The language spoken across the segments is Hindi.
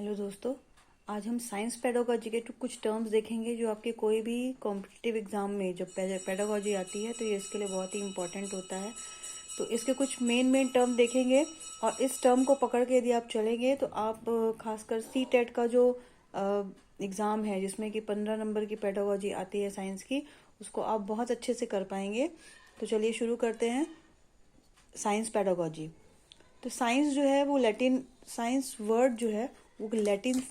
हेलो दोस्तों। आज हम साइंस पेडागोजी के कुछ टर्म्स देखेंगे जो आपके कोई भी कॉम्पिटिटिव एग्जाम में जब पेडागोजी आती है तो ये इसके लिए बहुत ही इंपॉर्टेंट होता है। तो इसके कुछ मेन टर्म देखेंगे और इस टर्म को पकड़ के यदि आप चलेंगे तो आप खासकर सी टेट का जो एग्ज़ाम है जिसमें कि 15 नंबर की पेडागोजी आती है साइंस की, उसको आप बहुत अच्छे से कर पाएंगे। तो चलिए शुरू करते हैं। Science pedagogy. तो साइंस जो है वो लैटिन, साइंस वर्ड जो है वो लैटिन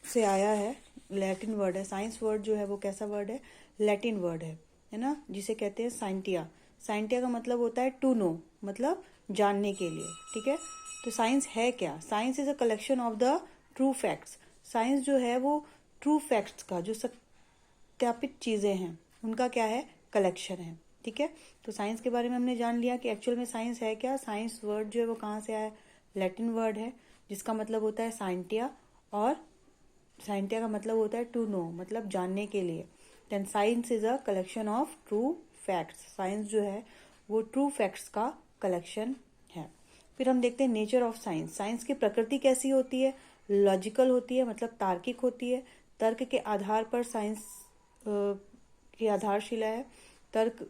से आया है। लैटिन वर्ड है साइंस वर्ड जो है वो कैसा वर्ड है? लैटिन वर्ड है ना, जिसे कहते हैं साइंटिया। साइंटिया का मतलब होता है टू नो, मतलब जानने के लिए। ठीक है, तो साइंस है क्या? Science is a collection of the true facts. Science जो है वो ट्रू फैक्ट्स का, जो सत्यापित चीजें हैं उनका क्या है? कलेक्शन है। ठीक है, तो साइंस के बारे में हमने जान लिया कि एक्चुअल में साइंस है क्या। साइंस वर्ड जो है वो कहाँ से आया? लैटिन वर्ड है जिसका मतलब होता है साइंटिया, और साइंटिया का मतलब होता है टू नो, मतलब जानने के लिए। Then science is a collection of true facts. Science जो है वो ट्रू फैक्ट्स का कलेक्शन है। फिर हम देखते हैं नेचर ऑफ साइंस। साइंस की प्रकृति कैसी होती है? लॉजिकल होती है, मतलब तार्किक होती है। तर्क के आधार पर साइंस की आधारशिला है। तर्क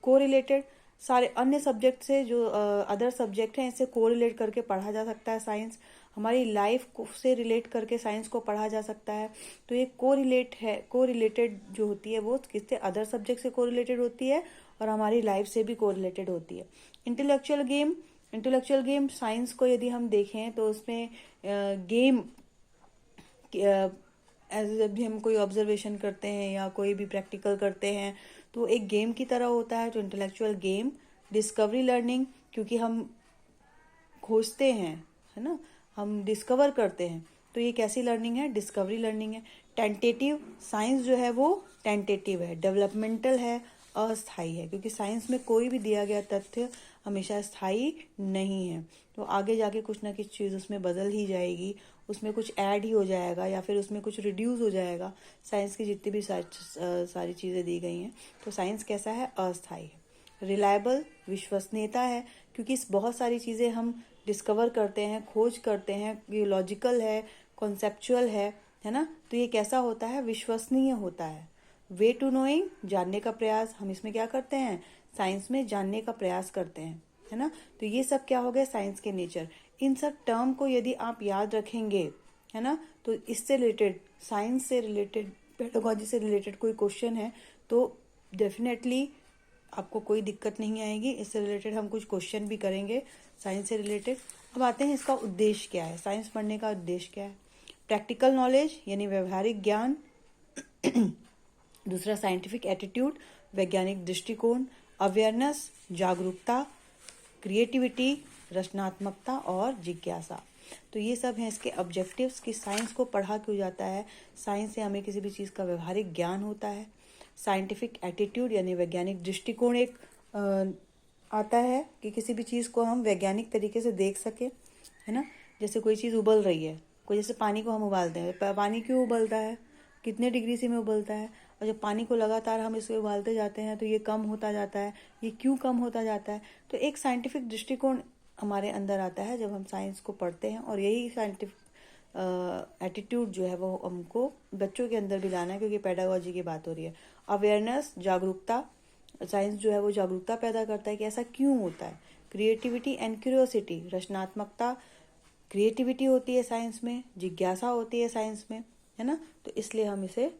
कोरिलेटेड, सारे अन्य सब्जेक्ट से, जो अदर सब्जेक्ट हैं इससे कोरिलेट करके पढ़ा जा सकता है साइंस। हमारी लाइफ से रिलेट करके साइंस को पढ़ा जा सकता है। तो ये कोरिलेट है, कोरिलेटेड जो होती है वो किससे? अदर सब्जेक्ट से कोरिलेटेड होती है और हमारी लाइफ से भी कोरिलेटेड होती है। Intellectual game. Intellectual game science को यदि हम देखें तो उसमें गेम, जब भी हम कोई ऑब्जर्वेशन करते हैं या कोई भी प्रैक्टिकल करते हैं तो एक गेम की तरह होता है। तो इंटेलेक्चुअल गेम। डिस्कवरी लर्निंग, क्योंकि हम खोजते हैं, है ना, हम डिस्कवर करते हैं, तो ये कैसी लर्निंग है? डिस्कवरी लर्निंग है। टेंटेटिव, साइंस जो है वो टेंटेटिव है, डेवलपमेंटल है, अस्थाई है, क्योंकि साइंस में कोई भी दिया गया तथ्य हमेशा स्थायी नहीं है। तो आगे जाके कुछ ना कुछ चीज़ उसमें बदल ही जाएगी, उसमें कुछ ऐड ही हो जाएगा या फिर उसमें कुछ रिड्यूस हो जाएगा। साइंस की जितनी भी सारी चीज़ें दी गई हैं, तो साइंस कैसा है? अस्थाई है। रिलायबल, विश्वसनीयता है, क्योंकि बहुत सारी चीज़ें हम डिस्कवर करते हैं, खोज करते हैं, ये लॉजिकल है, कॉन्सेप्चुअल है ना, तो ये कैसा होता है? विश्वसनीय होता है। वे टू नोइंग, जानने का प्रयास। हम इसमें क्या करते हैं? साइंस में जानने का प्रयास करते हैं, है ना। तो ये सब क्या हो गए? साइंस के नेचर। इन सब टर्म को यदि आप याद रखेंगे, है ना, तो इससे रिलेटेड, साइंस से रिलेटेड, पेडागोजी से रिलेटेड कोई क्वेश्चन है तो डेफिनेटली आपको कोई दिक्कत नहीं आएगी। इससे रिलेटेड हम कुछ क्वेश्चन भी करेंगे साइंस से रिलेटेड। अब आते हैं इसका उद्देश्य क्या है, साइंस पढ़ने का उद्देश्य क्या है। प्रैक्टिकल नॉलेज यानी व्यवहारिक ज्ञान। दूसरा साइंटिफिक एटीट्यूड, वैज्ञानिक दृष्टिकोण। अवेयरनेस, जागरूकता। क्रिएटिविटी, रचनात्मकता और जिज्ञासा। तो ये सब हैं इसके ऑब्जेक्टिव्स कि साइंस को पढ़ा क्यों जाता है। साइंस से हमें किसी भी चीज़ का व्यवहारिक ज्ञान होता है। साइंटिफिक एटीट्यूड यानी वैज्ञानिक दृष्टिकोण एक आता है कि किसी भी चीज़ को हम वैज्ञानिक तरीके से देख सके, है ना। जैसे कोई चीज़ उबल रही है, कोई जैसे पानी को हम उबालते हैं, पानी क्यों उबलता है? कितने डिग्री से में उबलता है? और जब पानी को लगातार हम इसे उबालते जाते हैं तो ये कम होता जाता है। ये क्यों कम होता जाता है? तो एक साइंटिफिक दृष्टिकोण हमारे अंदर आता है जब हम साइंस को पढ़ते हैं, और यही साइंटिफिक एटीट्यूड जो है वो हमको बच्चों के अंदर भी लाना है, क्योंकि पेडागोजी की बात हो रही है। अवेयरनेस, जागरूकता। साइंस जो है वो जागरूकता पैदा करता है कि ऐसा क्यों होता है। क्रिएटिविटी एंड क्यूरियोसिटी, रचनात्मकता, क्रिएटिविटी होती है साइंस में, जिज्ञासा होती है साइंस में, है ना। तो इसलिए हम इसे